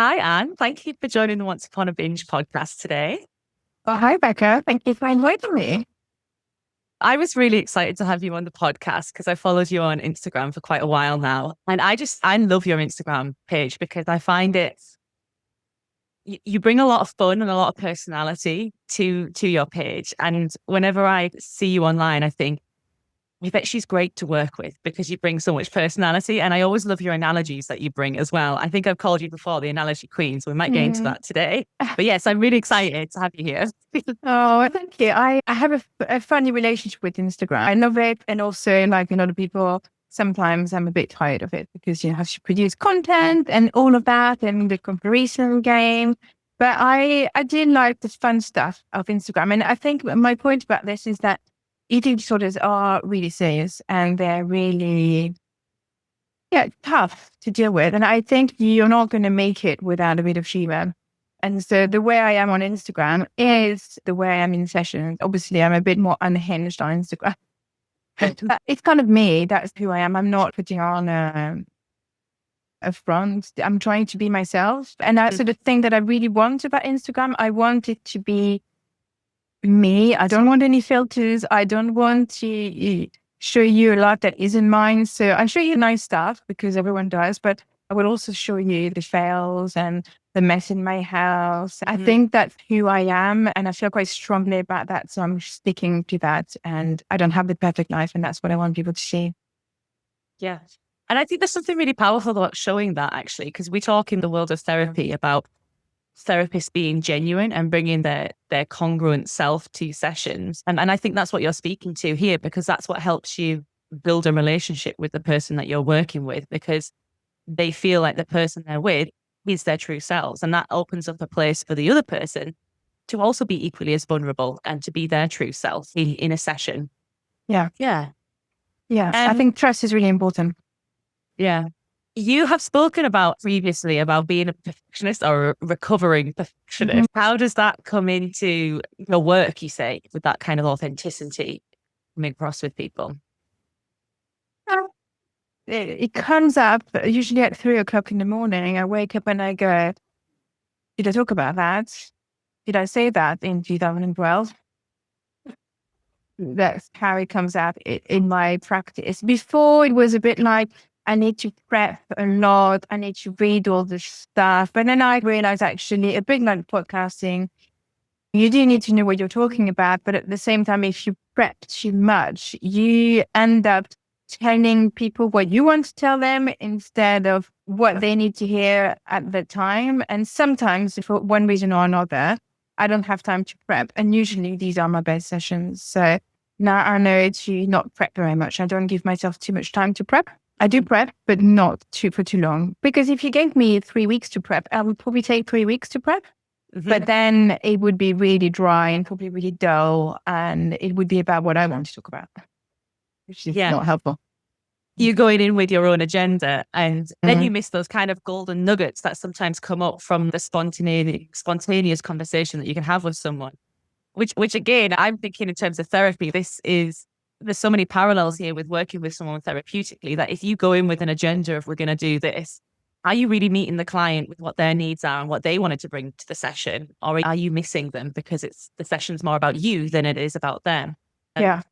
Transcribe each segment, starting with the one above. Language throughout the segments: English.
Hi, Anne. Thank you for joining the Once Upon a Binge podcast today. Oh, hi, Becca. Thank you for inviting me. I was really excited to have you on the podcast because I followed you on Instagram for quite a while now. And I love your Instagram page because I find you bring a lot of fun and a lot of personality to your page. And whenever I see you online, I think, I bet she's great to work with because you bring so much personality. And I always love your analogies that you bring as well. I think I've called you before the analogy queen, so we might get into Mm. that today. But yes, I'm really excited to have you here. Oh, thank you. I have a funny relationship with Instagram. I love it. And also, like a lot of people, sometimes I'm a bit tired of it because you have to produce content and all of that and the comparison game. But I do like the fun stuff of Instagram. And I think my point about this is that eating disorders are really serious and they're really tough to deal with. And I think you're not going to make it without a bit of humor. And so the way I am on Instagram is the way I am in sessions. Obviously, I'm a bit more unhinged on Instagram. But it's kind of me. That's who I am. I'm not putting on a front. I'm trying to be myself. And that's the thing that I really want about Instagram. I want it to be me. I don't want any filters. I don't want to show you a lot that isn't mine. So I show you nice stuff because everyone does, but I will also show you the fails and the mess in my house. I think that's who I am and I feel quite strongly about that. So I'm sticking to that and I don't have the perfect life and that's what I want people to see. Yeah. And I think there's something really powerful about showing that actually, because we talk in the world of therapy about therapists being genuine and bringing their congruent self to sessions. And I think that's what you're speaking to here, because that's what helps you build a relationship with the person that you're working with, because they feel like the person they're with is their true selves. And that opens up a place for the other person to also be equally as vulnerable and to be their true self in a session. Yeah. Yeah. Yeah. I think trust is really important. Yeah. You have spoken about previously about being a perfectionist or a recovering perfectionist. How does that come into your work, you say, with that kind of authenticity coming across with people? It comes up usually at 3 o'clock in the morning. I wake up and I go, did I talk about that? Did I say that in 2012? That's how it comes out in my practice. Before, it was a bit like, I need to prep a lot. I need to read all the stuff. But then I realized actually, a bit like podcasting, you do need to know what you're talking about. But at the same time, if you prep too much, you end up telling people what you want to tell them instead of what they need to hear at the time. And sometimes, for one reason or another, I don't have time to prep. And usually these are my best sessions. So now I know to not prep very much. I don't give myself too much time to prep. I do prep, but not for too long. Because if you gave me 3 weeks to prep, I would probably take 3 weeks to prep. But then it would be really dry and probably really dull. And it would be about what I want to talk about, which is not helpful. You're going in with your own agenda and then you miss those kind of golden nuggets that sometimes come up from the spontaneous conversation that you can have with someone, which again, I'm thinking in terms of therapy, there's so many parallels here with working with someone therapeutically that if you go in with an agenda of we're going to do this, are you really meeting the client with what their needs are and what they wanted to bring to the session? Or are you missing them because the session's more about you than it is about them? Yeah.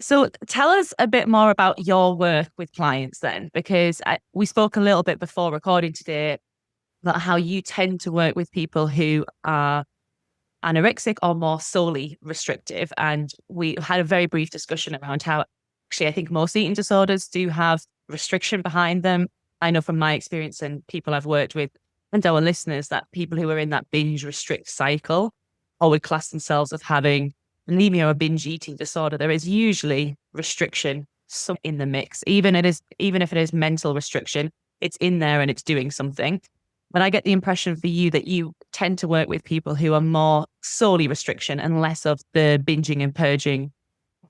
So tell us a bit more about your work with clients then, because we spoke a little bit before recording today about how you tend to work with people who are anorexic or more solely restrictive. And we had a very brief discussion around how actually I think most eating disorders do have restriction behind them. I know from my experience and people I've worked with and our listeners that people who are in that binge restrict cycle or would class themselves as having anemia or binge eating disorder, there is usually restriction in the mix. Even if it is mental restriction, it's in there and it's doing something. But I get the impression for you that you tend to work with people who are more solely restriction and less of the binging and purging.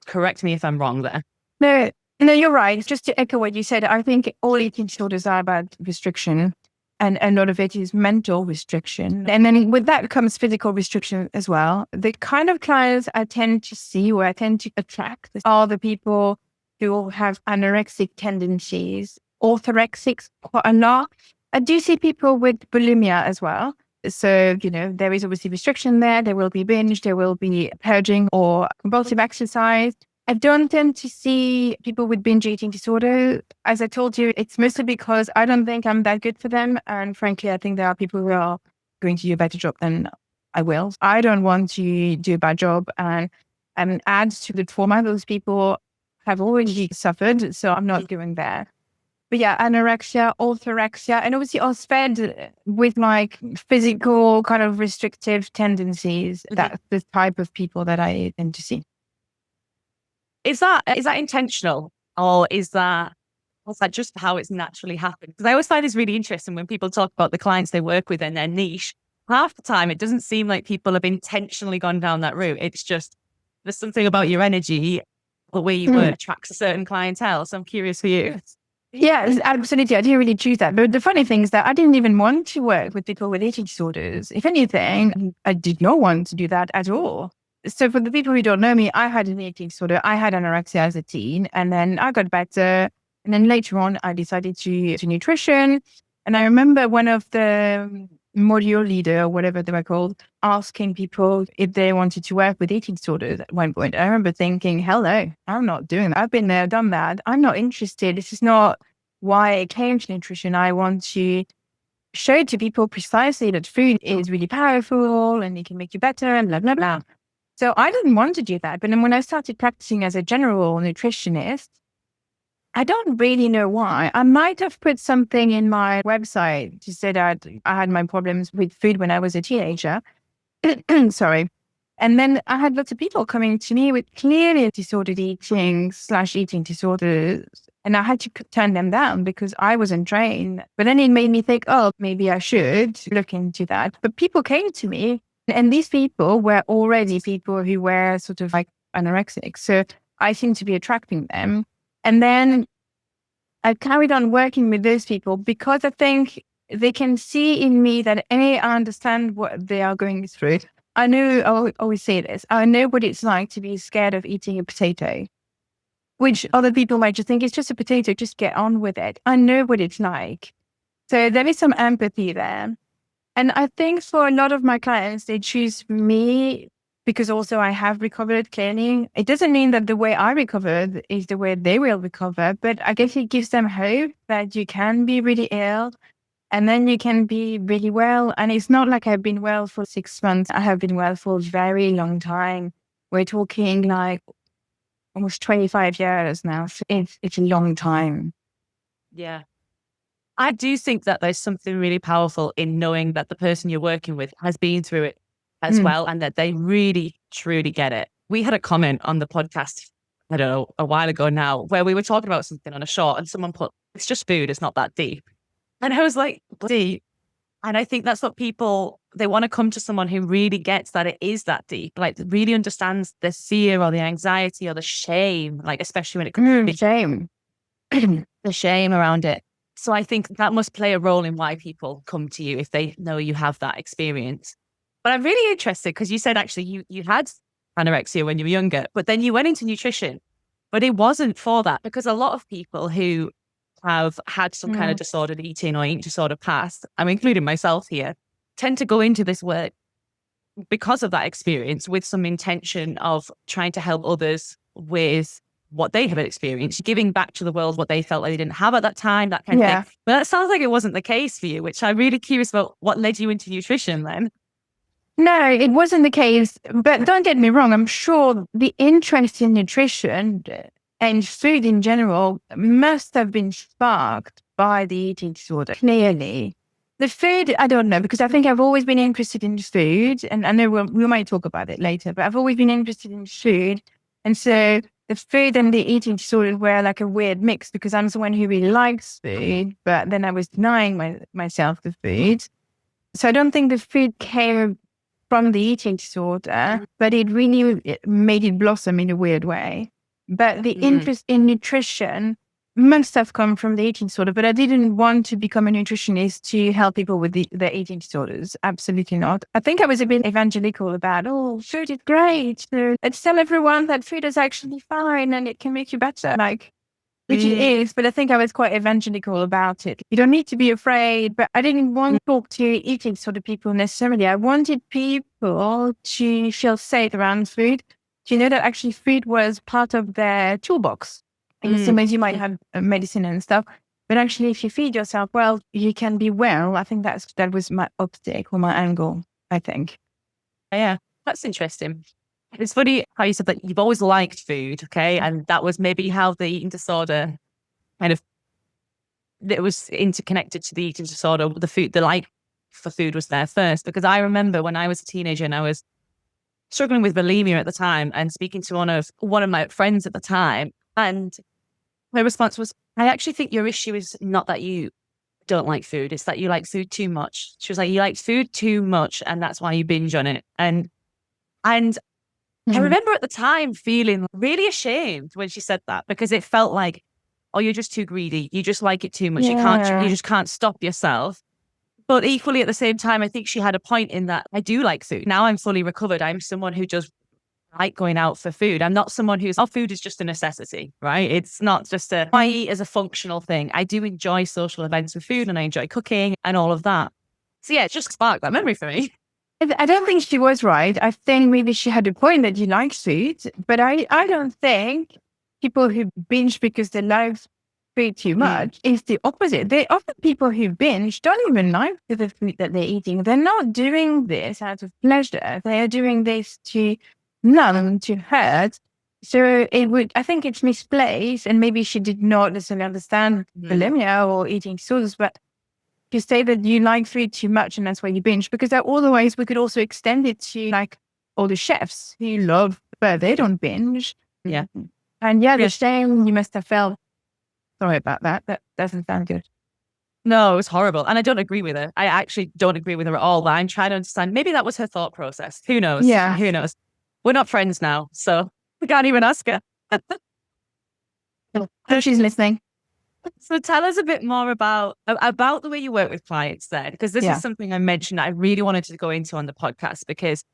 Correct me if I'm wrong there. No, you're right. Just to echo what you said, I think all eating disorders are about restriction. And a lot of it is mental restriction. And then with that comes physical restriction as well. The kind of clients I tend to see or I tend to attract are the people who have anorexic tendencies, orthorexics quite a lot. I do see people with bulimia as well. So, there is obviously restriction there. There will be binge, there will be purging or compulsive exercise. I don't tend to see people with binge eating disorder. As I told you, it's mostly because I don't think I'm that good for them. And frankly, I think there are people who are going to do a better job than I will. I don't want to do a bad job and add to the trauma those people have already suffered. So I'm not going there. But yeah, anorexia, orthorexia, and obviously I was fed with like physical kind of restrictive tendencies. That's the type of people that I tend to see. Is that intentional, or is that just how it's naturally happened? Because I always find this really interesting when people talk about the clients they work with and their niche. Half the time, it doesn't seem like people have intentionally gone down that route. It's just there's something about your energy, the way you work attracts a certain clientele. So I'm curious for you. Yeah, absolutely. I didn't really choose that. But the funny thing is that I didn't even want to work with people with eating disorders. If anything, I did not want to do that at all. So for the people who don't know me, I had an eating disorder. I had anorexia as a teen, and then I got better. And then later on, I decided to nutrition. And I remember one of the module leader, or whatever they were called, asking people if they wanted to work with eating disorders at one point. I remember thinking, hell no, I'm not doing that. I've been there, done that. I'm not interested. This is not why I came to nutrition. I want to show to people precisely that food is really powerful and it can make you better and blah, blah, blah. So I didn't want to do that. But then when I started practicing as a general nutritionist, I don't really know why. I might have put something in my website to say that I had my problems with food when I was a teenager. Sorry. And then I had lots of people coming to me with clearly disordered eating/eating disorders. And I had to turn them down because I wasn't trained. But then it made me think, oh, maybe I should look into that. But people came to me, and these people were already people who were sort of like anorexic. So I seemed to be attracting them. And then I carried on working with those people because I think they can see in me that I understand what they are going through. I know, I always say this, I know what it's like to be scared of eating a potato, which other people might just think it's just a potato, just get on with it. I know what it's like. So there is some empathy there. And I think for a lot of my clients, they choose me because also I have recovered clearly. It doesn't mean that the way I recovered is the way they will recover, but I guess it gives them hope that you can be really ill and then you can be really well. And it's not like I've been well for 6 months. I have been well for a very long time. We're talking like almost 25 years now. So it's a long time. Yeah. I do think that there's something really powerful in knowing that the person you're working with has been through it as well, and that they really, truly get it. We had a comment on the podcast, I don't know, a while ago now, where we were talking about something on a short and someone put, it's just food, it's not that deep. And I was like, deep. And I think that's what people, they want to come to someone who really gets that it is that deep, like really understands the fear or the anxiety or the shame, like especially when it comes to shame. the shame around it. So I think that must play a role in why people come to you if they know you have that experience. But I'm really interested because you said actually you had anorexia when you were younger, but then you went into nutrition. But it wasn't for that, because a lot of people who have had some kind of disordered eating or eating disorder past, I'm including myself here, tend to go into this work because of that experience with some intention of trying to help others with what they have experienced, giving back to the world what they felt like they didn't have at that time, that kind of thing. But that sounds like it wasn't the case for you, which I'm really curious about what led you into nutrition then. No, it wasn't the case. But don't get me wrong, I'm sure the interest in nutrition and food in general must have been sparked by the eating disorder, clearly. The food, I don't know, because I think I've always been interested in food, and I know we might talk about it later, but I've always been interested in food. And so the food and the eating disorder were like a weird mix, because I'm someone who really likes food, but then I was denying myself the food. So I don't think the food came from the eating disorder, but it really made it blossom in a weird way. But the interest in nutrition must have come from the eating disorder, but I didn't want to become a nutritionist to help people with their eating disorders. Absolutely not. I think I was a bit evangelical about, food is great. So let's tell everyone that food is actually fine and it can make you better. Like, which it is, but I think I was quite evangelical about it. You don't need to be afraid, but I didn't want to talk to eating sort of people necessarily. I wanted people to feel safe around food, to know that actually food was part of their toolbox. In the same way you might have medicine and stuff, but actually if you feed yourself well, you can be well. I think that was my optic or my angle, I think. Yeah, that's interesting. It's funny how you said that you've always liked food, okay? And that was maybe how the eating disorder kind of, it was interconnected to the eating disorder. The like for food was there first. Because I remember when I was a teenager and I was struggling with bulimia at the time and speaking to one of my friends at the time. And her response was, I actually think your issue is not that you don't like food. It's that you like food too much. She was like, you like food too much and that's why you binge on it. And I remember at the time feeling really ashamed when she said that, because it felt like, oh, you're just too greedy. You just like it too much. You just can't stop yourself. But equally at the same time, I think she had a point in that I do like food. Now I'm fully recovered. I'm someone who just like going out for food. I'm not someone who's, oh, food is just a necessity, right? It's not just I eat as a functional thing. I do enjoy social events with food and I enjoy cooking and all of that. So yeah, it just sparked that memory for me. I don't think she was right. I think maybe she had a point that you like food, but I don't think people who binge because they like food too much is the opposite. They often people who binge don't even like the food that they're eating. They're not doing this out of pleasure. They are doing this to numb, to hurt. So I think it's misplaced, and maybe she did not necessarily understand bulimia or eating disorders, but to say that you like food too much and that's why you binge, because there are all the ways we could also extend it to like all the chefs who love, but they don't binge. Yeah. And the shame you must have felt. Sorry about that. That doesn't sound good. No, it was horrible. And I don't agree with her. I actually don't agree with her at all. But I'm trying to understand. Maybe that was her thought process. Who knows? Yeah. Who knows? We're not friends now, so we can't even ask her. So she's listening. So tell us a bit more about the way you work with clients then, because this is something I mentioned I really wanted to go into on the podcast, because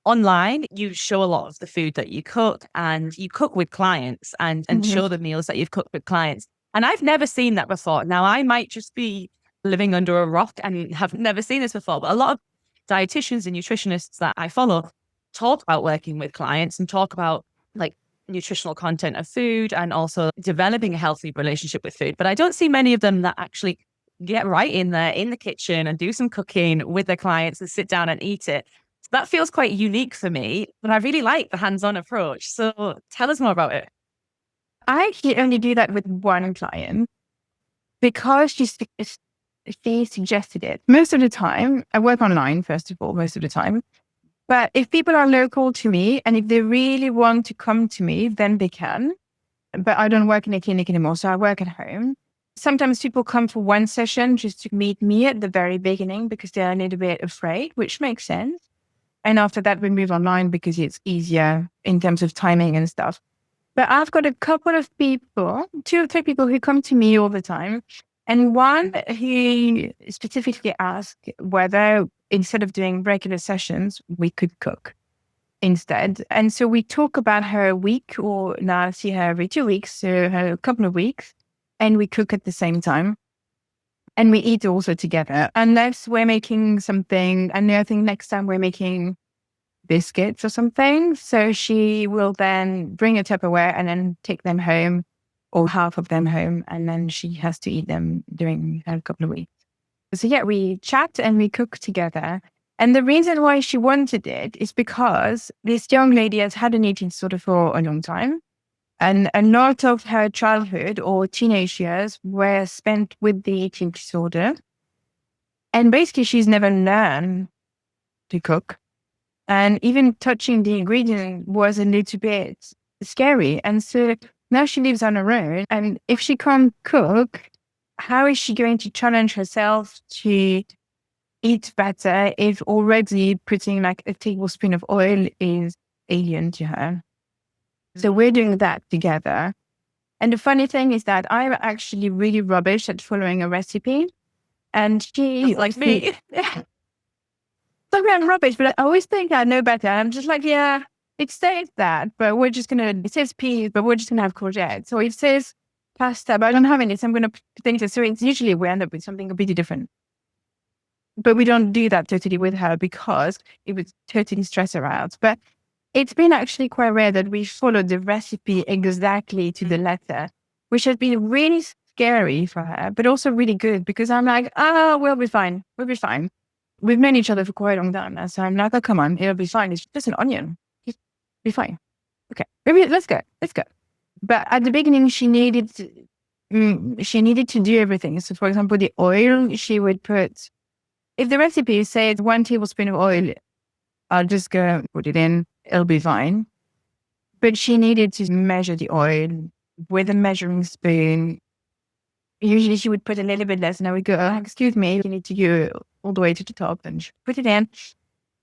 online you show a lot of the food that you cook and you cook with clients and show the meals that you've cooked with clients. And I've never seen that before. Now, I might just be living under a rock and have never seen this before, but a lot of dietitians and nutritionists that I follow talk about working with clients and talk about like nutritional content of food and also developing a healthy relationship with food. But I don't see many of them that actually get right in there in the kitchen and do some cooking with their clients and sit down and eat it. So that feels quite unique for me, but I really like the hands-on approach. So tell us more about it. I actually only do that with one client because she suggested it. Most of the time, I work online, first of all, most of the time. But if people are local to me and if they really want to come to me, then they can. But I don't work in a clinic anymore, so I work at home. Sometimes people come for one session just to meet me at the very beginning because they're a little bit afraid, which makes sense. And after that, we move online because it's easier in terms of timing and stuff. But I've got a couple of people, 2 or 3 people who come to me all the time. And one who specifically asked whether instead of doing regular sessions, we could cook instead. And so we talk about her a week, or now I see her every 2 weeks, so her a couple of weeks, and we cook at the same time. And we eat also together. Unless we're making something, and I think next time we're making biscuits or something. So she will then bring a Tupperware and then take them home, or half of them home, and then she has to eat them during a couple of weeks. So yeah, we chat and we cook together. And the reason why she wanted it is because this young lady has had an eating disorder for a long time. And a lot of her childhood or teenage years were spent with the eating disorder. And basically, she's never learned to cook. And even touching the ingredient was a little bit scary. And so now she lives on her own. And if she can't cook, how is she going to challenge herself to eat better if already putting like a tablespoon of oil is alien to her? So we're doing that together. And the funny thing is that I'm actually really rubbish at following a recipe. And she like me. Yeah. I'm rubbish, but I always think I know better. I'm just like, yeah, it says that, but it says peas, but we're just going to have courgettes. So it says pasta, but I don't have any, so I'm going to put potatoes. So it's usually we end up with something completely different. But we don't do that totally with her because it would totally stress her out. But it's been actually quite rare that we followed the recipe exactly to the letter, which has been really scary for her, but also really good because I'm like, oh, we'll be fine. We'll be fine. We've known each other for quite a long time now. So I'm like, oh, come on, it'll be fine. It's just an onion. It'll be fine. Okay, maybe let's go. Let's go. But at the beginning, she needed to do everything. So for example, the oil, she would put, if the recipe said 1 tablespoon of oil, I'll just go put it in. It'll be fine. But she needed to measure the oil with a measuring spoon. Usually she would put a little bit less and I would go, oh, excuse me, you need to go all the way to the top and she put it in.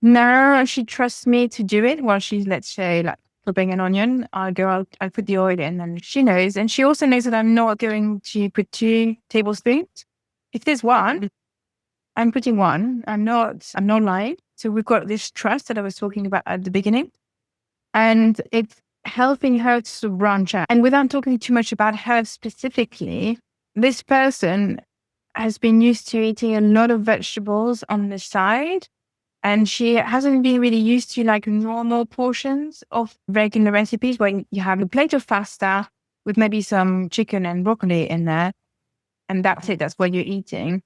Now she trusts me to do it while she's, let's say, like flipping an onion. I'll put the oil in and she knows. And she also knows that I'm not going to put 2 tablespoons. If there's 1, I'm putting 1. I'm not lying. So we've got this trust that I was talking about at the beginning. And it's helping her to branch out. And without talking too much about her specifically, this person has been used to eating a lot of vegetables on the side. And she hasn't been really used to like normal portions of regular recipes where you have a plate of pasta with maybe some chicken and broccoli in there. And that's it. That's what you're eating.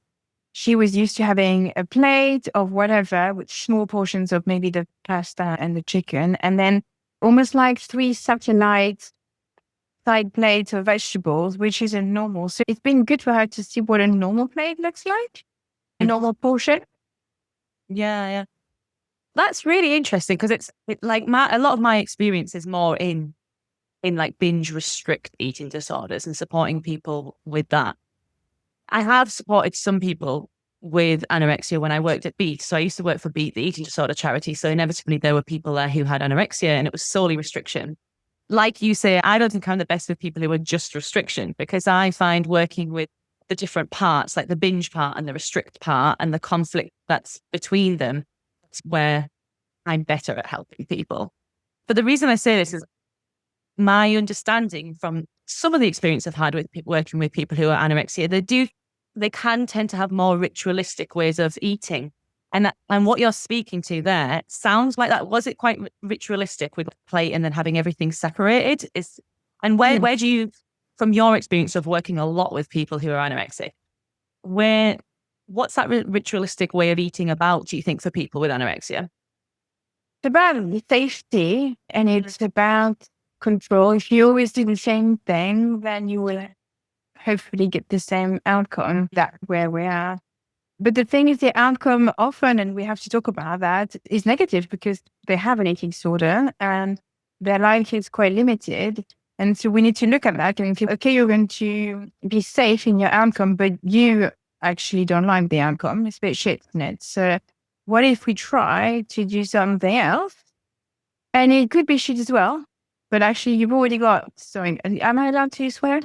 She was used to having a plate of whatever with small portions of maybe the pasta and the chicken. And then almost like 3 satellite side plates of vegetables, which isn't normal. So it's been good for her to see what a normal plate looks like, a normal portion. Yeah. That's really interesting because it's like a lot of my experience is more in like binge restrict eating disorders and supporting people with that. I have supported some people with anorexia when I worked at Beat. So I used to work for Beat, the eating disorder charity. So inevitably there were people there who had anorexia and it was solely restriction. Like you say, I don't think I'm the best with people who are just restriction because I find working with the different parts, like the binge part and the restrict part and the conflict that's between them, that's where I'm better at helping people. But the reason I say this is my understanding from some of the experience I've had with working with people who are anorexia, they can tend to have more ritualistic ways of eating. And what you're speaking to there sounds like that. Was it quite ritualistic with the plate and then having everything separated? Where do you, from your experience of working a lot with people who are anorexic, what's that ritualistic way of eating about, do you think, for people with anorexia? It's about safety and it's about control. If you always do the same thing, then you will hopefully get the same outcome. That's where we are. But the thing is, the outcome often, and we have to talk about that, is negative because they have an eating disorder and their life is quite limited. And so we need to look at that and think, okay, you're going to be safe in your outcome, but you actually don't like the outcome. It's a bit shit, isn't it? So what if we try to do something else? And it could be shit as well, but actually you've already got, sorry, am I allowed to swear?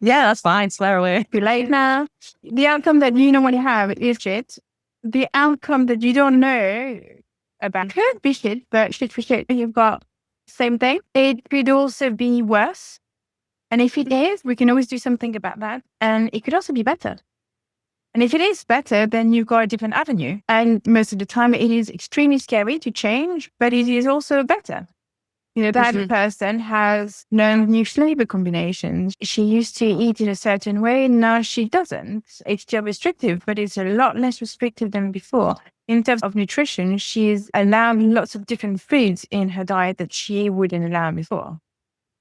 Yeah, that's fine. Swear away. Too late now. The outcome that you normally have is shit. The outcome that you don't know about could be shit, but shit for shit. You've got the same thing. It could also be worse. And if it is, we can always do something about that. And it could also be better. And if it is better, then you've got a different avenue. And most of the time it is extremely scary to change, but it is also better. You know, that person has learned new flavor combinations. She used to eat in a certain way. Now she doesn't. It's still restrictive, but it's a lot less restrictive than before. In terms of nutrition, she's allowed lots of different foods in her diet that she wouldn't allow before.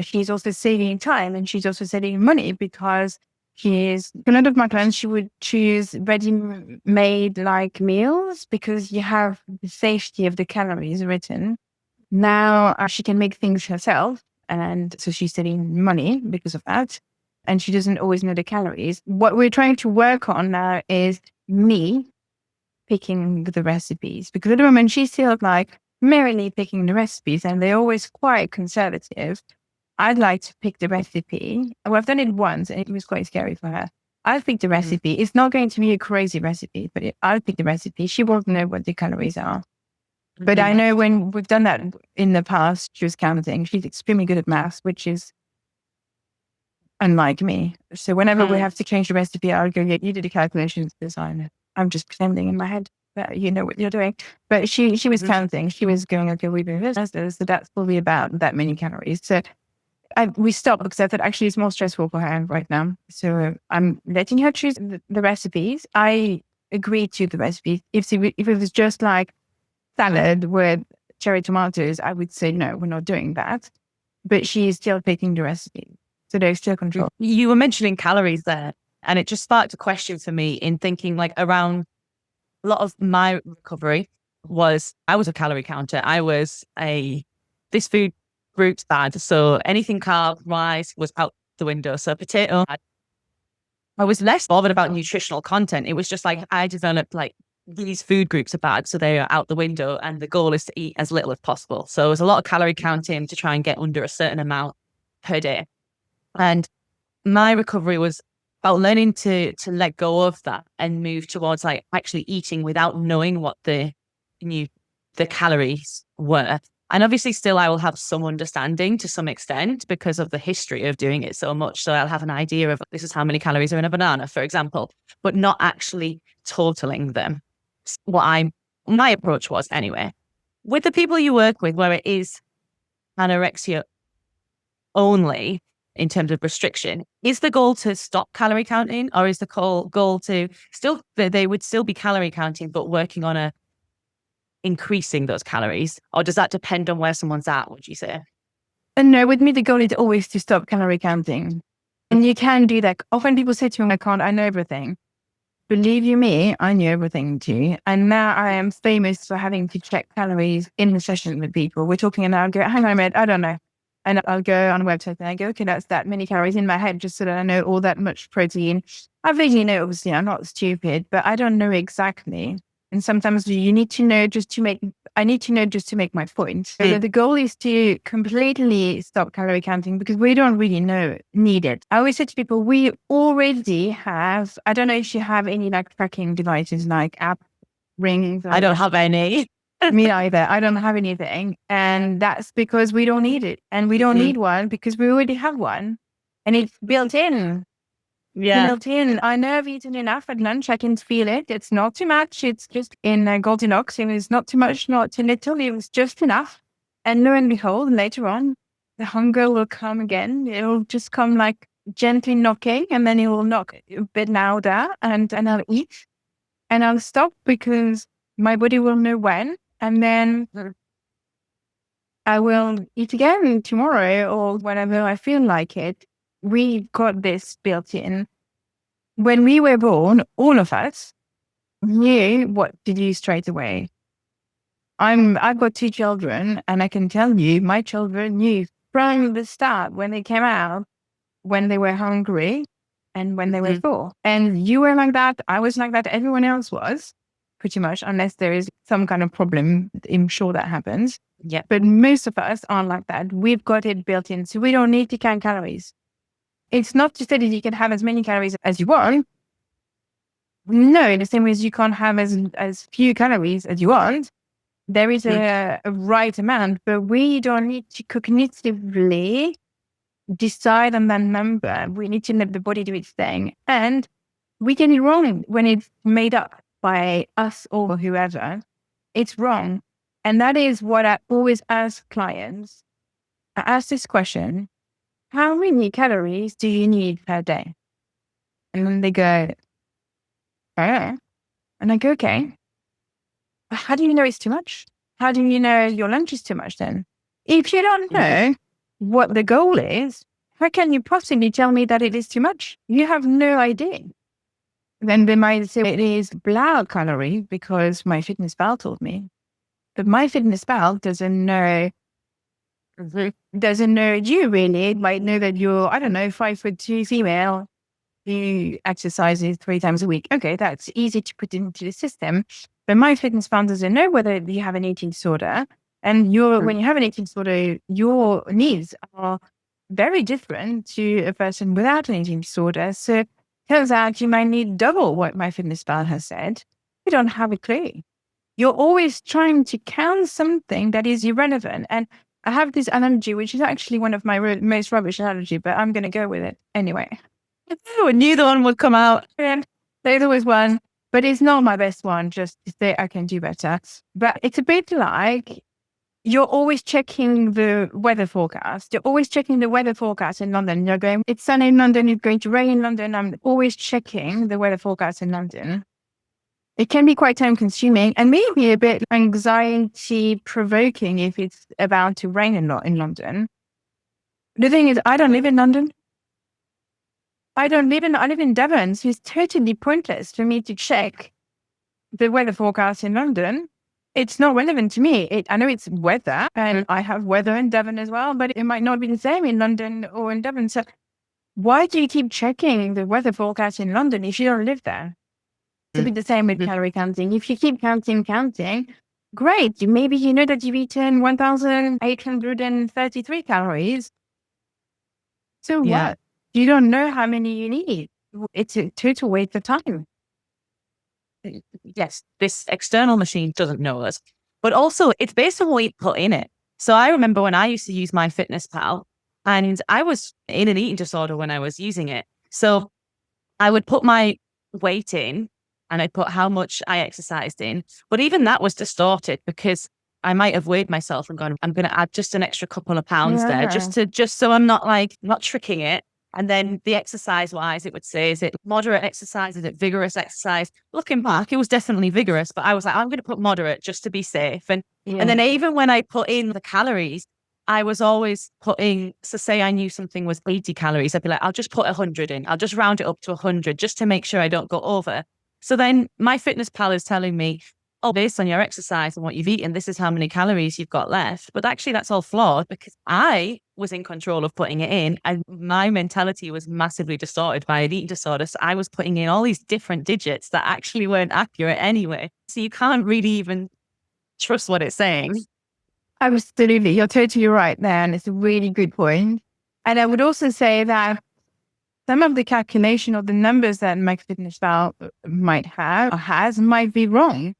She's also saving time and she's also saving money because a lot of my clients, she would choose ready-made like meals because you have the safety of the calories written. Now she can make things herself. And so she's saving money because of that. And she doesn't always know the calories. What we're trying to work on now is me picking the recipes. Because at the moment she's still like merrily picking the recipes and they're always quite conservative. I'd like to pick the recipe. Well, I've done it once and it was quite scary for her. I'll pick the recipe. It's not going to be a crazy recipe, but I'll pick the recipe. She won't know what the calories are. But I know when we've done that in the past, she was counting. She's extremely good at maths, which is unlike me. So whenever we have to change the recipe, I'll go, yeah, you did the calculations because I'm just pretending in my head that you know what you're doing. But she was counting. She was going, okay, we're doing this, so that's probably about that many calories. So we stopped because I thought actually it's more stressful for her right now. So I'm letting her choose the recipes. I agree to the recipes. If it was just like salad with cherry tomatoes, I would say, no, we're not doing that. But she is still picking the recipe. So there's still control. You were mentioning calories there, and it just sparked a question for me in thinking like around a lot of my recovery was I was a calorie counter. This food group's bad. So anything carb, rice was out the window. So potato, I was less bothered about nutritional content. It was just like I developed like these food groups are bad. So they are out the window and the goal is to eat as little as possible. So it was a lot of calorie counting to try and get under a certain amount per day. And my recovery was about learning to let go of that and move towards like actually eating without knowing what the calories were. And obviously still I will have some understanding to some extent because of the history of doing it so much. So I'll have an idea of this is how many calories are in a banana, for example, but not actually totaling them. My approach was anyway. With the people you work with where it is anorexia only in terms of restriction, is the goal to stop calorie counting, or is the goal to still, they would still be calorie counting, but working on increasing those calories? Or does that depend on where someone's at, would you say? And no, with me, the goal is always to stop calorie counting. And you can do that. Often people say to me, I know everything. Believe you me, I knew everything too. And now I am famous for having to check calories in the session with people. We're talking and I'll go, hang on a minute, I don't know. And I'll go on a website and I go, okay, that's that many calories in my head, just so that I know all that much protein. I vaguely know, obviously, I'm not stupid, but I don't know exactly. And sometimes you need to know I need to know just to make my point. So the goal is to completely stop calorie counting because we don't really need it. I always say to people, we already have, I don't know if you have any like tracking devices like app rings. I don't have any. Me either. I don't have anything. And that's because we don't need it. And we don't need one because we already have one. And it's built in. Yeah. Built in. I know I've eaten enough at lunch. I can feel it. It's not too much. It's just in Goldilocks. It was not too much, not too little. It was just enough. And lo and behold, later on, the hunger will come again. It'll just come like gently knocking, and then it will knock a bit louder, and I'll eat. And I'll stop because my body will know when. And then I will eat again tomorrow or whenever I feel like it. We've got this built in. When we were born, all of us knew what to do straight away. I've got 2 children, and I can tell you, my children knew from the start when they came out, when they were hungry and when they were full. And you were like that. I was like that. Everyone else was. Pretty much, unless there is some kind of problem. I'm sure that happens. Yeah. But most of us aren't like that. We've got it built in. So we don't need to count calories. It's not to say that you can have as many calories as you want. No, in the same way as you can't have as few calories as you want. There is a right amount, but we don't need to cognitively decide on that number. We need to let the body do its thing. And we get it wrong when it's made up by us or whoever. It's wrong. And that is what I always ask clients. I ask this question, how many calories do you need per day? And then they go, oh. And I go, okay. How do you know it's too much? How do you know your lunch is too much then? If you don't know what the goal is, how can you possibly tell me that it is too much? You have no idea. Then they might say it is blah calorie because my fitness pal told me. But my fitness pal doesn't know you really. It might know that you're, 5'2" female who exercises 3 times a week. Okay, that's easy to put into the system. But my fitness pal doesn't know whether you have an eating disorder. And when you have an eating disorder, your needs are very different to a person without an eating disorder. So turns out you might need double what my fitness pal has said. You don't have a clue. You're always trying to count something that is irrelevant. And I have this analogy, which is actually one of my most rubbish analogy, but I'm going to go with it anyway. I knew the one would come out. And there's always one, but it's not my best one, just to say I can do better. But it's a bit like you're always checking the weather forecast. You're always checking the weather forecast in London. You're going, it's sunny in London, it's going to rain in London. I'm always checking the weather forecast in London. It can be quite time consuming and maybe a bit anxiety provoking if it's about to rain a lot in London. The thing is, I don't live in London. I live in Devon, so it's totally pointless for me to check the weather forecast in London. It's not relevant to me. I know it's weather and I have weather in Devon as well, but it might not be the same in London or in Devon. So why do you keep checking the weather forecast in London if you don't live there? To be the same with calorie counting. If you keep counting, great. Maybe you know that you've eaten 1,833 calories. So what? You don't know how many you need. It's a total waste of time. Yes, this external machine doesn't know us, but also it's based on what you put in it. So I remember when I used to use MyFitnessPal, and I was in an eating disorder when I was using it. So I would put my weight in and I'd put how much I exercised in. But even that was distorted because I might have weighed myself and gone, I'm going to add just an extra couple of pounds there just so I'm not tricking it. And then the exercise wise, it would say, is it moderate exercise? Is it vigorous exercise? Looking back, it was definitely vigorous, but I was like, I'm going to put moderate just to be safe. And then even when I put in the calories, I was always putting, so say I knew something was 80 calories, I'd be like, I'll just put 100 in. I'll just round it up to 100 just to make sure I don't go over. So then MyFitnessPal is telling me, oh, based on your exercise and what you've eaten, this is how many calories you've got left. But actually that's all flawed because I was in control of putting it in and my mentality was massively distorted by an eating disorder. So I was putting in all these different digits that actually weren't accurate anyway. So you can't really even trust what it's saying. Absolutely. You're totally right there. And it's a really good point. And I would also say that some of the calculation or the numbers that MyFitnessPal might have or has might be wrong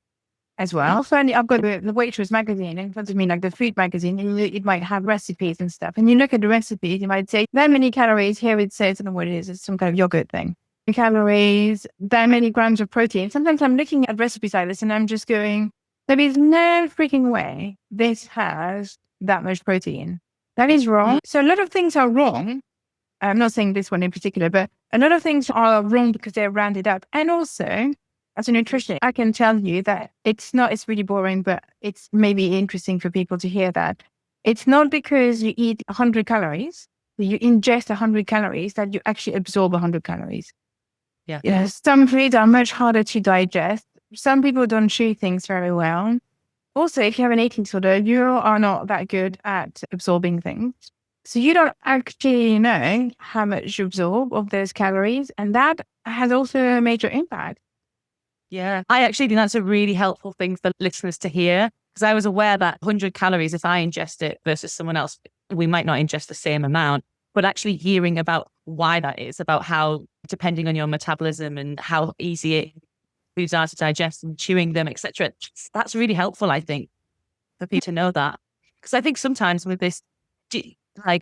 as well. So I've got the Waitress magazine in front of me, like the food magazine, and it might have recipes and stuff. And you look at the recipes, you might say, that many calories. Here it says, I don't know what it is. It's some kind of yogurt thing. Calories, that many grams of protein. Sometimes I'm looking at recipes like this and I'm just going, there is no freaking way this has that much protein. That is wrong. So a lot of things are wrong. I'm not saying this one in particular, but a lot of things are wrong because they're rounded up. And also, as a nutritionist, I can tell you that it's really boring, but it's maybe interesting for people to hear that. It's not because you eat 100 calories, you ingest 100 calories, that you actually absorb 100 calories. Yeah. Some foods are much harder to digest. Some people don't chew things very well. Also, if you have an eating disorder, you are not that good at absorbing things. So you don't actually know how much you absorb of those calories. And that has also a major impact. Yeah, I actually think that's a really helpful thing for listeners to hear, because I was aware that 100 calories, if I ingest it versus someone else, we might not ingest the same amount. But actually hearing about why that is, about how, depending on your metabolism and how easy foods are to digest and chewing them, etc., that's really helpful, I think, for people to know that. Because I think sometimes with this, I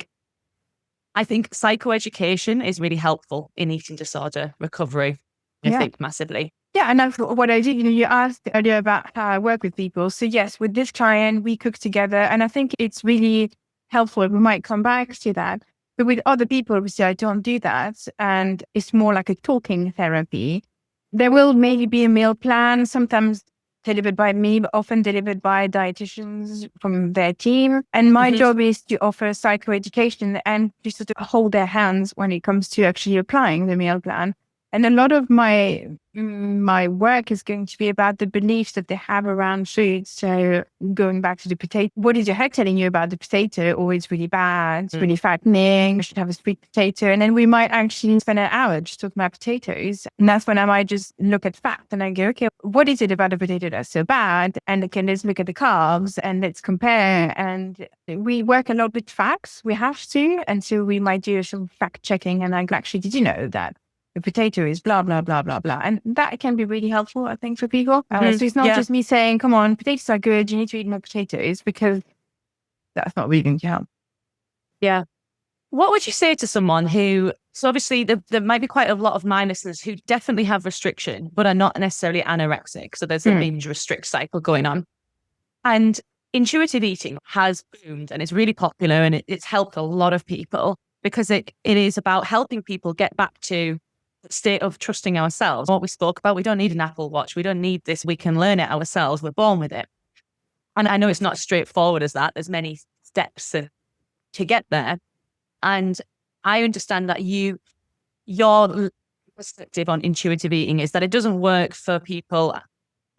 think psychoeducation is really helpful in eating disorder recovery, I think massively. Yeah, and that's what I did. You asked earlier about how I work with people. So yes, with this client, we cook together. And I think it's really helpful. We might come back to that. But with other people, obviously, I don't do that. And it's more like a talking therapy. There will maybe be a meal plan, sometimes delivered by me, but often delivered by dietitians from their team. And my job is to offer psychoeducation and to sort of hold their hands when it comes to actually applying the meal plan. And a lot of my work is going to be about the beliefs that they have around food. So going back to the potato, what is your head telling you about the potato? Oh, it's really bad. It's really fattening. I should have a sweet potato. And then we might actually spend an hour just talking about potatoes. And that's when I might just look at fat and I go, okay, what is it about the potato that's so bad? And okay, let's look at the carbs and let's compare. And we work a lot with facts. We have to. And so we might do some fact checking. And I actually, did you know that the potato is blah, blah, blah, blah, blah. And that can be really helpful, I think, for people. So it's not just me saying, come on, potatoes are good. You need to eat more potatoes, because that's not really going to help. Yeah. What would you say to someone who, so obviously there might be quite a lot of my listeners who definitely have restriction, but are not necessarily anorexic. So there's a binge restrict cycle going on. And intuitive eating has boomed and it's really popular, and it's helped a lot of people because it is about helping people get back to the state of trusting ourselves. What we spoke about, we don't need an Apple Watch. We don't need this. We can learn it ourselves. We're born with it. And I know it's not as straightforward as that. There's many steps to get there. And I understand that your perspective on intuitive eating is that it doesn't work for people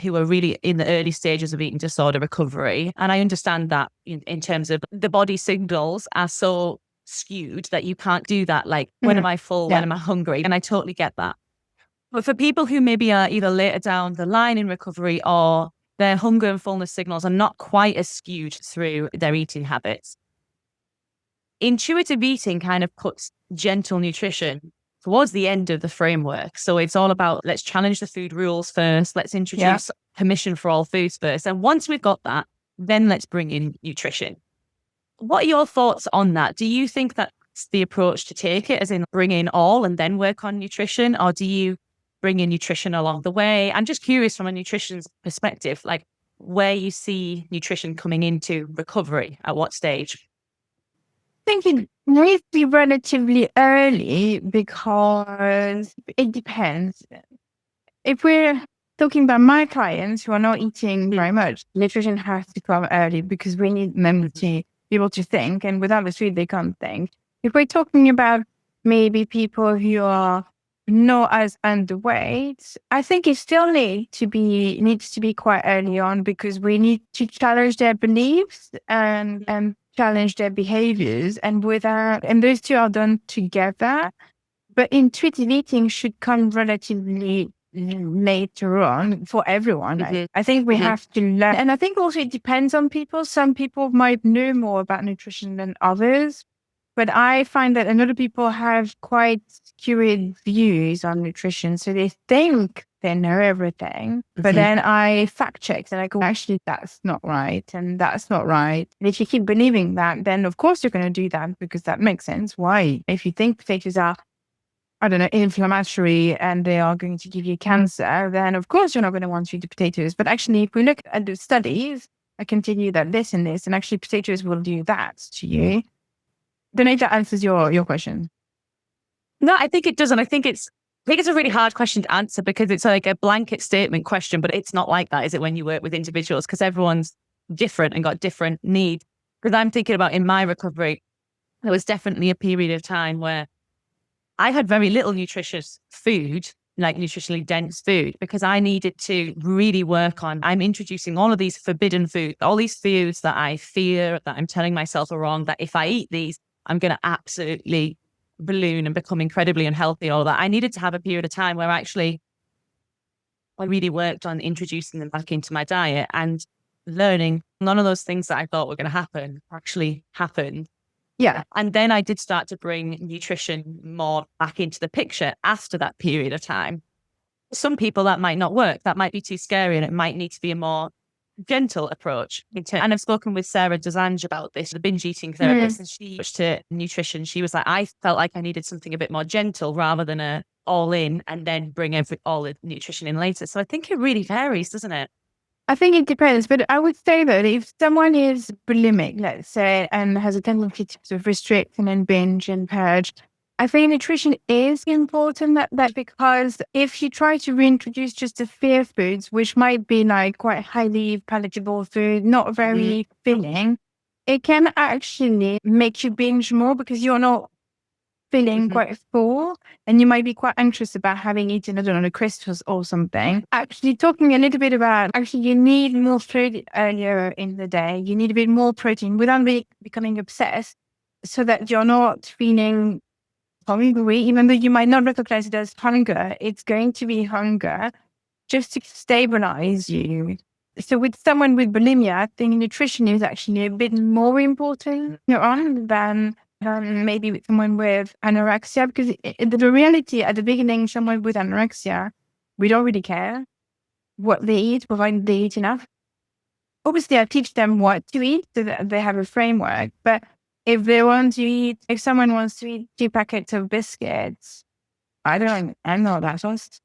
who are really in the early stages of eating disorder recovery. And I understand that in terms of the body signals are so skewed that you can't do that. Like, when am I full? When am I hungry? And I totally get that. But for people who maybe are either later down the line in recovery, or their hunger and fullness signals are not quite as skewed through their eating habits, intuitive eating kind of puts gentle nutrition towards the end of the framework. So it's all about, let's challenge the food rules first. Let's introduce permission for all foods first. And once we've got that, then let's bring in nutrition. What are your thoughts on that? Do you think that's the approach to take it, as in bring in all and then work on nutrition? Or do you bring in nutrition along the way? I'm just curious from a nutrition perspective, like where you see nutrition coming into recovery, at what stage? I think it needs to be relatively early because it depends. If we're talking about my clients who are not eating very much, nutrition has to come early because we need them to be able to think, and without the food, they can't think. If we're talking about maybe people who are not as underweight, I think it still needs to be quite early on, because we need to challenge their beliefs and challenge their behaviors, and those two are done together. But intuitive eating should come relatively later on for everyone. I think we have to learn, and I think also it depends on people. Some people might know more about nutrition than others, but I find that a lot of people have quite skewed views on nutrition, so they think they know everything. But then I fact check and I go, actually, that's not right. And that's not right. And if you keep believing that, then of course you're going to do that, because that makes sense. Why? If you think potatoes are, I don't know, inflammatory and they are going to give you cancer, then of course you're not going to want to eat the potatoes. But actually, if we look at the studies, I can tell you that this and this, and actually potatoes will do that to you. Don't know if that answers your question. No, I think it doesn't. I think it's a really hard question to answer, because it's like a blanket statement question, but it's not like that, is it, when you work with individuals? Because everyone's different and got different needs. Because I'm thinking about in my recovery, there was definitely a period of time where I had very little nutritious food, like nutritionally dense food, because I needed to really work on, I'm introducing all of these forbidden foods, all these foods that I fear, that I'm telling myself are wrong, that if I eat these, I'm going to absolutely balloon and become incredibly unhealthy, all that. I needed to have a period of time where actually I really worked on introducing them back into my diet and learning none of those things that I thought were going to happen actually happened. Yeah. And then I did start to bring nutrition more back into the picture after that period of time. Some people that might not work, that might be too scary, and it might need to be a more gentle approach. And I've spoken with Sarah Desange about this, the binge eating therapist, and she switched to nutrition. She was like, I felt like I needed something a bit more gentle rather than a all in and then bring all the nutrition in later. So I think it really varies, doesn't it? I think it depends, but I would say that if someone is bulimic, let's say, and has a tendency to sort of restrict and then binge and purge, I think nutrition is important that because if you try to reintroduce just the fear foods, which might be like quite highly palatable food, not very filling, it can actually make you binge more because you're not feeling quite full, and you might be quite anxious about having eaten, I don't know, a crisps or something. Actually, talking a little bit about, actually, you need more food earlier in the day. You need a bit more protein without becoming obsessed, so that you're not feeling hungry, even though you might not recognize it as hunger. It's going to be hunger just to stabilize you. So with someone with bulimia, I think nutrition is actually a bit more important than maybe with someone with anorexia, because the reality at the beginning, someone with anorexia, we don't really care what they eat, provided they eat enough. obviously I teach them what to eat so that they have a framework. But if they want to eat, if someone wants to eat 2 packets of biscuits, I'm not that fussed.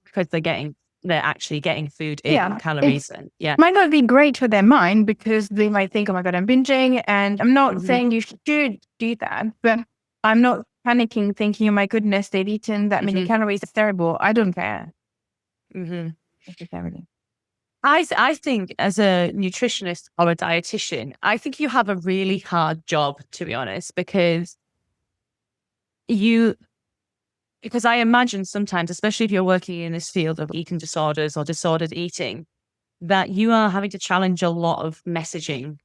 Because they're actually getting food in Yeah, calories. And yeah. might not be great for their mind because they might think, oh my God, I'm binging. And I'm not saying you should do that, but I'm not panicking thinking, oh my goodness, they've eaten that many calories. It's terrible. I don't care. Necessarily. I think as a nutritionist or a dietitian, I think you have a really hard job, to be honest, because I imagine sometimes, especially if you're working in this field of eating disorders or disordered eating, that you are having to challenge a lot of messaging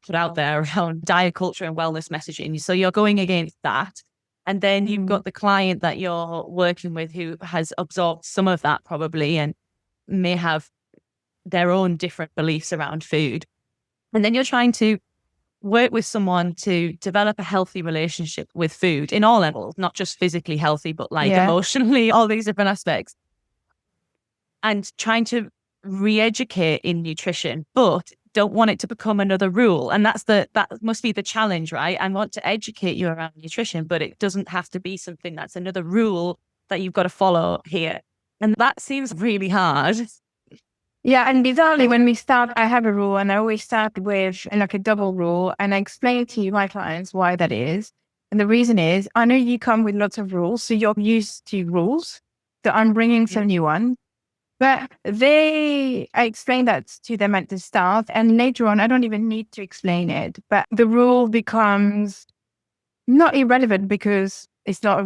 put out there around diet culture and wellness messaging. So you're going against that. And then you've got the client that you're working with who has absorbed some of that probably and may have their own different beliefs around food. And then you're trying to work with someone to develop a healthy relationship with food in all levels, not just physically healthy, but like emotionally, all these different aspects. And trying to re-educate in nutrition, but don't want it to become another rule. And that must be the challenge, right? I want to educate you around nutrition, but it doesn't have to be something that's another rule that you've got to follow here. And that seems really hard. Yeah, and bizarrely, when we start, I have a rule, and I always start with like a double rule, and I explain to my clients why that is. And the reason is, I know you come with lots of rules, so you're used to rules. So I'm bringing some new ones. But I explain that to them at the start, and later on, I don't even need to explain it. But the rule becomes not irrelevant because it's not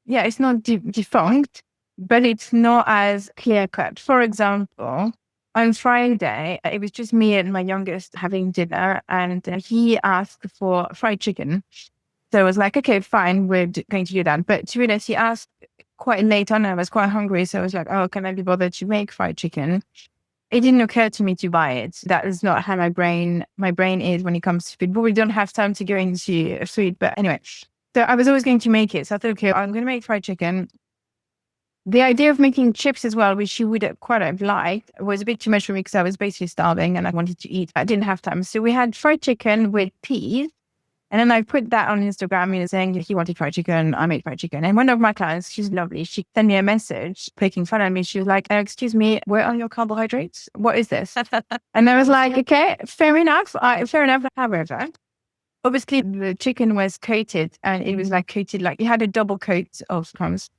defunct, but it's not as clear cut. For example, on Friday, it was just me and my youngest having dinner, and he asked for fried chicken. So I was like, okay, fine, we're going to do that. But to be honest, he asked quite late on. I was quite hungry, so I was like, oh, can I be bothered to make fried chicken? It didn't occur to me to buy it. That is not how my brain is when it comes to food. But we don't have time to go into food. But anyway, so I was always going to make it. So I thought, okay, I'm going to make fried chicken. The idea of making chips as well, which you would quite have liked, was a bit too much for me because I was basically starving and I wanted to eat. I didn't have time. So we had fried chicken with peas. And then I put that on Instagram, saying he wanted fried chicken. I made fried chicken. And one of my clients, she's lovely. She sent me a message poking fun at me. She was like, excuse me, where are your carbohydrates? What is this? And I was like, okay, fair enough. However, obviously the chicken was coated and it was like coated, like it had a double coat of crumbs.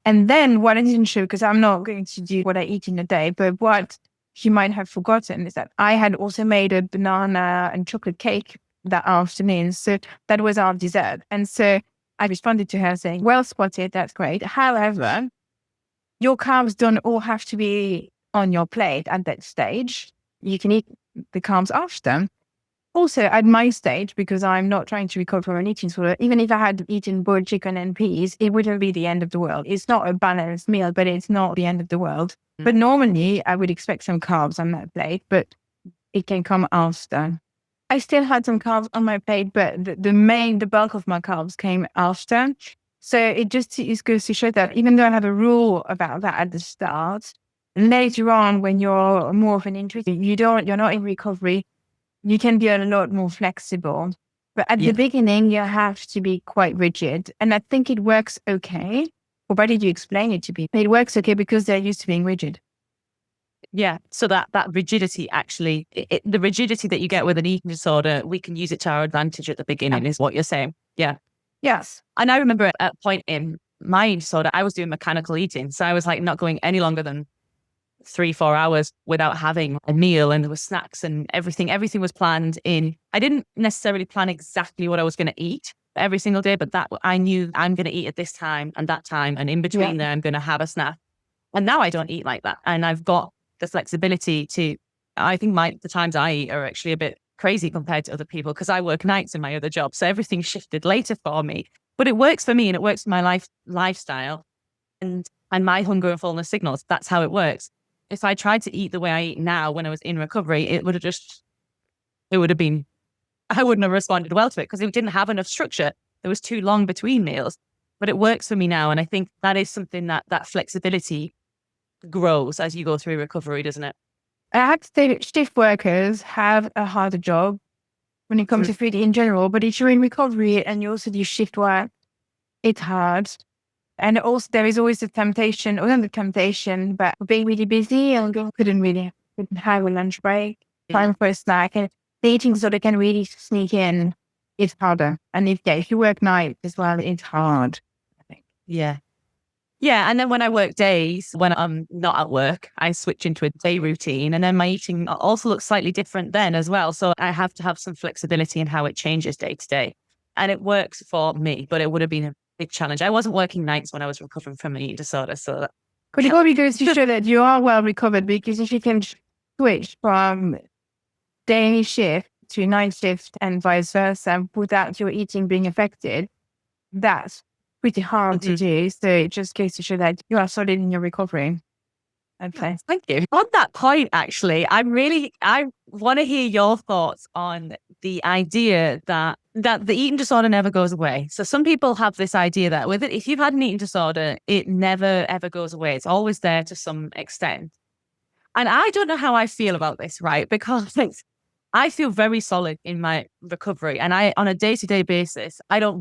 And then what I didn't show, because I'm not going to do what I eat in a day, but what she might have forgotten is that I had also made a banana and chocolate cake that afternoon. So that was our dessert. And so I responded to her saying, well spotted, that's great. However, your carbs don't all have to be on your plate at that stage. You can eat the carbs after. Also, at my stage, because I'm not trying to recover from an eating disorder, even if I had eaten boiled chicken and peas, it wouldn't be the end of the world. It's not a balanced meal, but it's not the end of the world. But normally, I would expect some carbs on that plate, but it can come after. I still had some carbs on my plate, but the bulk of my carbs came after. So it goes to show that even though I have a rule about that at the start, later on, when you're more of an intuitive, you're not in recovery, you can be a lot more flexible. But at the beginning, you have to be quite rigid. And I think it works okay. Or why did you explain it to people? It works okay because they're used to being rigid. Yeah. So that rigidity actually, the rigidity that you get with an eating disorder, we can use it to our advantage at the beginning, is what you're saying. Yeah. Yes. And I remember at a point in my eating disorder, I was doing mechanical eating. So I was like not going any longer than 3-4 hours without having a meal, and there was snacks and everything was planned in. I didn't necessarily plan exactly what I was going to eat every single day, but that I knew I'm going to eat at this time and that time, and in between there I'm going to have a snack. And now I don't eat like that, and I've got the flexibility to. I think the times I eat are actually a bit crazy compared to other people because I work nights in my other job, so everything shifted later for me. But it works for me, and it works for my lifestyle and my hunger and fullness signals. That's how it works. If I tried to eat the way I eat now when I was in recovery, I wouldn't have responded well to it because it didn't have enough structure. There was too long between meals, but it works for me now. And I think that is something that flexibility grows as you go through recovery, doesn't it? I have to say that shift workers have a harder job when it comes to food in general, but if you're in recovery and you also do shift work, it's hard. And also there is always the temptation, or not the temptation, but being really busy and couldn't have a lunch break, time for a snack. And the eating disorder can really sneak in. It's harder. And if you work nights as well, it's hard, I think. Yeah. Yeah. And then when I work days, when I'm not at work, I switch into a day routine. And then my eating also looks slightly different then as well. So I have to have some flexibility in how it changes day to day. And it works for me, but it would have been a big challenge. I wasn't working nights when I was recovering from an eating disorder. So But it probably goes to show that you are well recovered, because if you can switch from day shift to night shift and vice versa without your eating being affected, that's pretty hard to do. So it just goes to show that you are solid in your recovery. Okay. Thank you. On that point, actually, I want to hear your thoughts on the idea that the eating disorder never goes away. So some people have this idea that with it, if you've had an eating disorder, it never ever goes away. It's always there to some extent. And I don't know how I feel about this, right? Because I feel very solid in my recovery, and on a day-to-day basis, I don't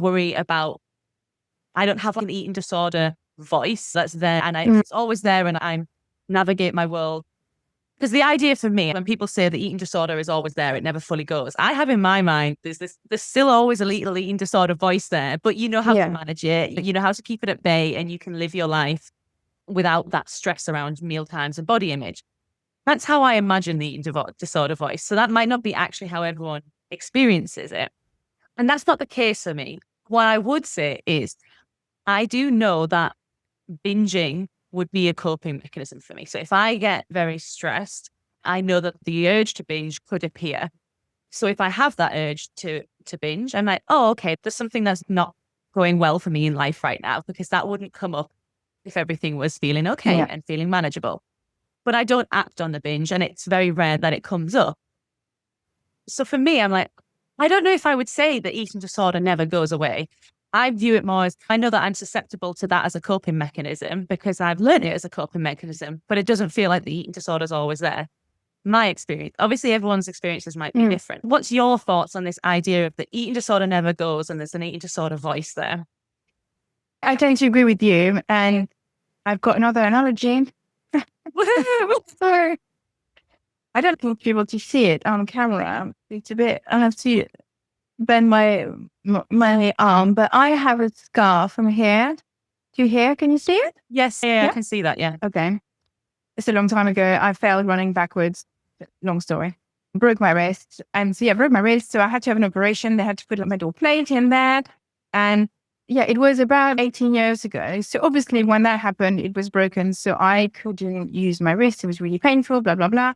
have an eating disorder voice that's there, and it's always there, and I navigate my world. Because the idea for me, when people say the eating disorder is always there, it never fully goes, I have in my mind, there's still always a little eating disorder voice there, but you know how to manage it, you know how to keep it at bay, and you can live your life without that stress around meal times and body image. That's how I imagine the eating disorder voice. So that might not be actually how everyone experiences it. And that's not the case for me. What I would say is I do know that binging would be a coping mechanism for me. So if I get very stressed, I know that the urge to binge could appear. So if I have that urge to binge, I'm like, oh, okay, there's something that's not going well for me in life right now, because that wouldn't come up if everything was feeling okay and feeling manageable. But I don't act on the binge, and it's very rare that it comes up. So for me, I'm like, I don't know if I would say that eating disorder never goes away. I view it more as, I know that I'm susceptible to that as a coping mechanism because I've learned it as a coping mechanism, but it doesn't feel like the eating disorder is always there. My experience, obviously everyone's experiences might be different. What's your thoughts on this idea of the eating disorder never goes and there's an eating disorder voice there? I tend to agree with you. And I've got another analogy. Sorry. I don't think you're able to see it on camera. It's a bit, I have to bend my arm, but I have a scar from here to here. Can you see it? Yes, yeah, I can see that, yeah. Okay. It's a long time ago. I failed running backwards. Long story. Broke my wrist. And so, broke my wrist. So I had to have an operation. They had to put a metal plate in there. And it was about 18 years ago. So obviously when that happened, it was broken. So I couldn't use my wrist. It was really painful, blah, blah, blah.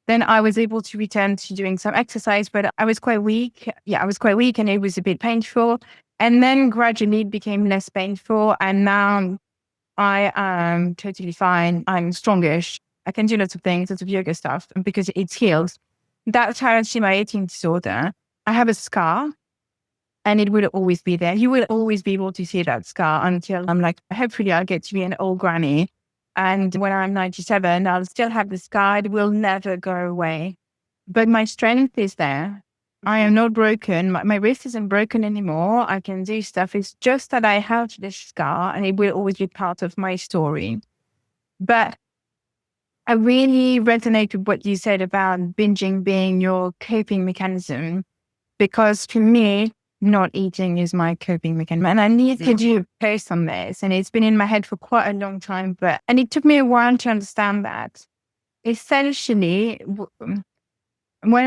Then I was able to return to doing some exercise, but I was quite weak. I was quite weak and it was a bit painful. And then gradually it became less painful. And now I am totally fine. I'm strongish. I can do lots of things, lots of yoga stuff, because it's healed. That's how I see my eating disorder. I have a scar and it will always be there. You will always be able to see that scar until I'm like, hopefully I'll get to be an old granny. And when I'm 97, I'll still have the scar. It will never go away. But my strength is there. I am not broken. My wrist isn't broken anymore. I can do stuff. It's just that I have this scar and it will always be part of my story. But I really resonate with what you said about binging being your coping mechanism, because for me, not eating is my coping mechanism. And I need to do a post on this. And it's been in my head for quite a long time. And it took me a while to understand that. Essentially, when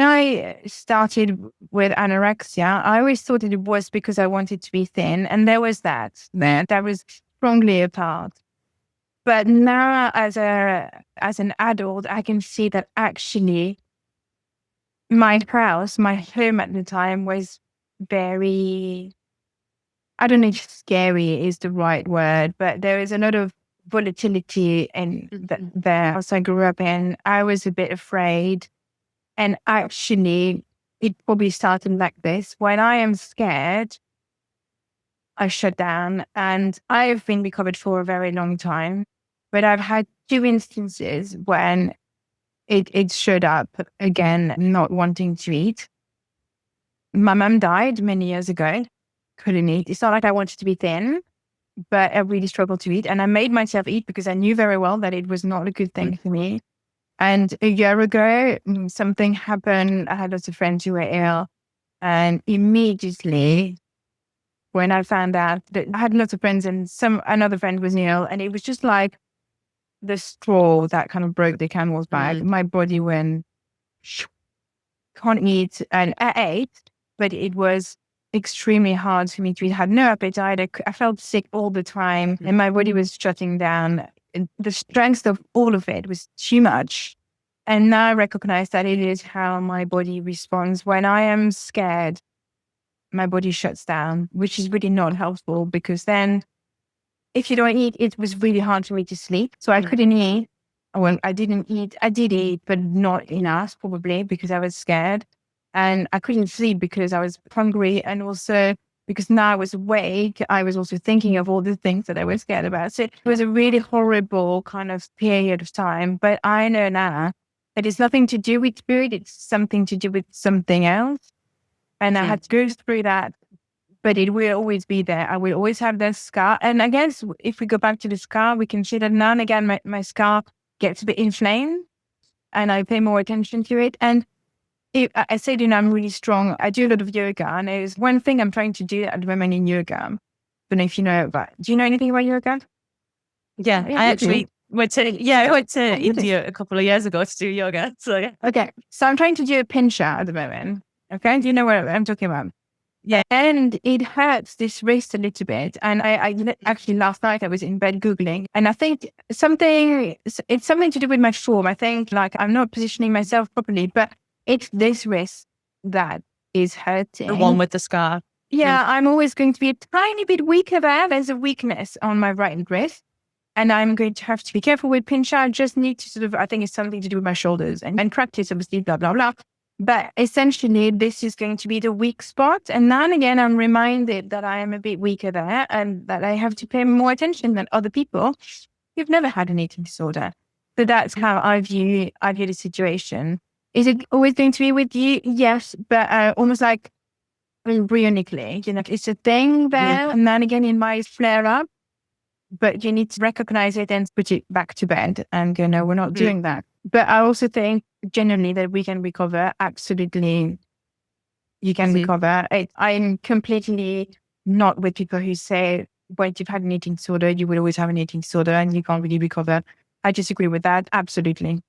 I started with anorexia, I always thought it was because I wanted to be thin. And there was that was strongly a part. But now as an adult, I can see that actually my home at the time was very, I don't know if scary is the right word, but there is a lot of volatility in the house I grew up in. I was a bit afraid. And actually, it probably started like this. When I am scared, I shut down. And I've been recovered for a very long time. But I've had two instances when it showed up again, not wanting to eat. My mum died many years ago, couldn't eat. It's not like I wanted to be thin, but I really struggled to eat. And I made myself eat because I knew very well that it was not a good thing for me. And a year ago, something happened. I had lots of friends who were ill. And immediately, when I found out that I had lots of friends and another friend was ill, and it was just like the straw that kind of broke the camel's back. My body went, can't eat. And I ate, but it was extremely hard for me to eat. I had no appetite. I felt sick all the time, and my body was shutting down. And the strength of all of it was too much. And now I recognize that it is how my body responds. When I am scared, my body shuts down, which is really not helpful, because then if you don't eat, it was really hard for me to sleep. So I couldn't eat. Well, I didn't eat. I did eat, but not enough, probably because I was scared. And I couldn't sleep because I was hungry. And also because now I was awake, I was also thinking of all the things that I was scared about. So it was a really horrible kind of period of time. But I know now that it's nothing to do with food. It's something to do with something else. And I had to go through that, but it will always be there. I will always have that scar. And I guess if we go back to the scar, we can see that now and again, my scar gets a bit inflamed and I pay more attention to it. And I said, I'm really strong. I do a lot of yoga, and there's one thing I'm trying to do at the moment in yoga. I don't know if you know about. Do you know anything about yoga? Yeah, I actually went to India a couple of years ago to do yoga. So yeah. Okay, so I'm trying to do a pincha at the moment. Okay, do you know what I'm talking about? Yeah. And it hurts this wrist a little bit. And I actually last night I was in bed Googling, and I think it's something to do with my form. I think like I'm not positioning myself properly, but it's this wrist that is hurting. The one with the scar. Yeah, I'm always going to be a tiny bit weaker there. There's a weakness on my right wrist. And I'm going to have to be careful with pincha. I just need to I think it's something to do with my shoulders and practice, obviously, blah, blah, blah. But essentially, this is going to be the weak spot. And now and again, I'm reminded that I am a bit weaker there and that I have to pay more attention than other people who've never had an eating disorder. So that's how I view the situation. Is it always going to be with you? Yes, but almost like embryonically, it's a thing there. And then again, it might flare up, but you need to recognize it and put it back to bed and go, no, we're not doing that. But I also think generally that we can recover. Absolutely, you can recover. I'm completely not with people who say, when you've had an eating disorder, you will always have an eating disorder and you can't really recover. I disagree with that. Absolutely.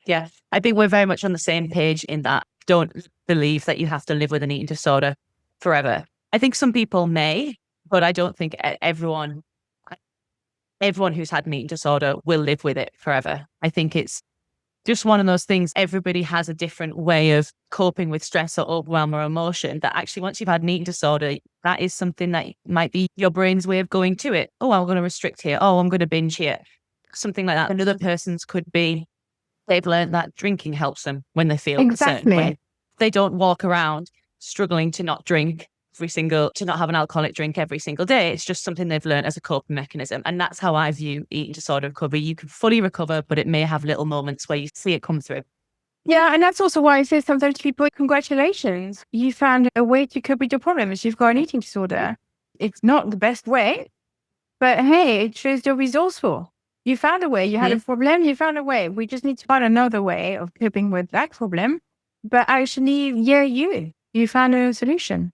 Yeah, I think we're very much on the same page in that. Don't believe that you have to live with an eating disorder forever. I think some people may, but I don't think everyone who's had an eating disorder will live with it forever. I think it's just one of those things. Everybody has a different way of coping with stress or overwhelm or emotion, that actually once you've had an eating disorder, that is something that might be your brain's way of going to it. Oh, I'm going to restrict here. Oh, I'm going to binge here. Something like that. Another person's could be, they've learned that drinking helps them when they feel certain way. They don't walk around struggling to not drink to not have an alcoholic drink every single day. It's just something they've learned as a coping mechanism. And that's how I view eating disorder recovery. You can fully recover, but it may have little moments where you see it come through. Yeah, and that's also why I say sometimes to people, congratulations, you found a way to cope with your problems. You've got an eating disorder. It's not the best way, but hey, it shows you're resourceful. You found a way. You had a problem, you found a way. We just need to find another way of coping with that problem. But actually, you found a solution.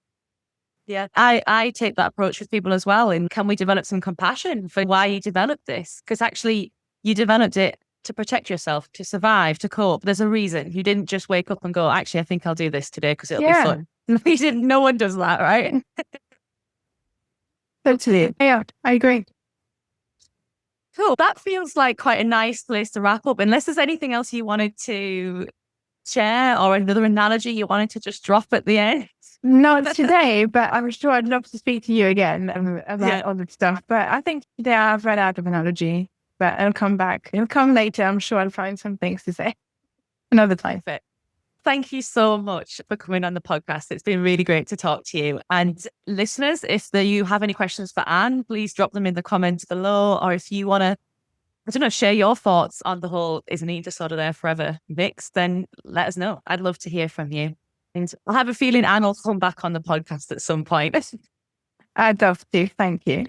Yeah, I take that approach with people as well. And can we develop some compassion for why you developed this? Because actually you developed it to protect yourself, to survive, to cope. There's a reason. You didn't just wake up and go, actually, I think I'll do this today because it'll be fun. No one does that, right? Totally. Yeah, I agree. Cool. That feels like quite a nice place to wrap up. Unless there's anything else you wanted to share or another analogy you wanted to just drop at the end. Not today, but I'm sure I'd love to speak to you again about other stuff. But I think today I've run out of analogy, but I'll come back. It'll come later. I'm sure I'll find some things to say another time. Thank you so much for coming on the podcast. It's been really great to talk to you. And listeners, if you have any questions for Anne, please drop them in the comments below. Or if you want to I don't know, share your thoughts on the whole is an eating disorder there forever mix, then let us know. I'd love to hear from you. And I have a feeling Anne will come back on the podcast at some point. I'd love to. Thank you.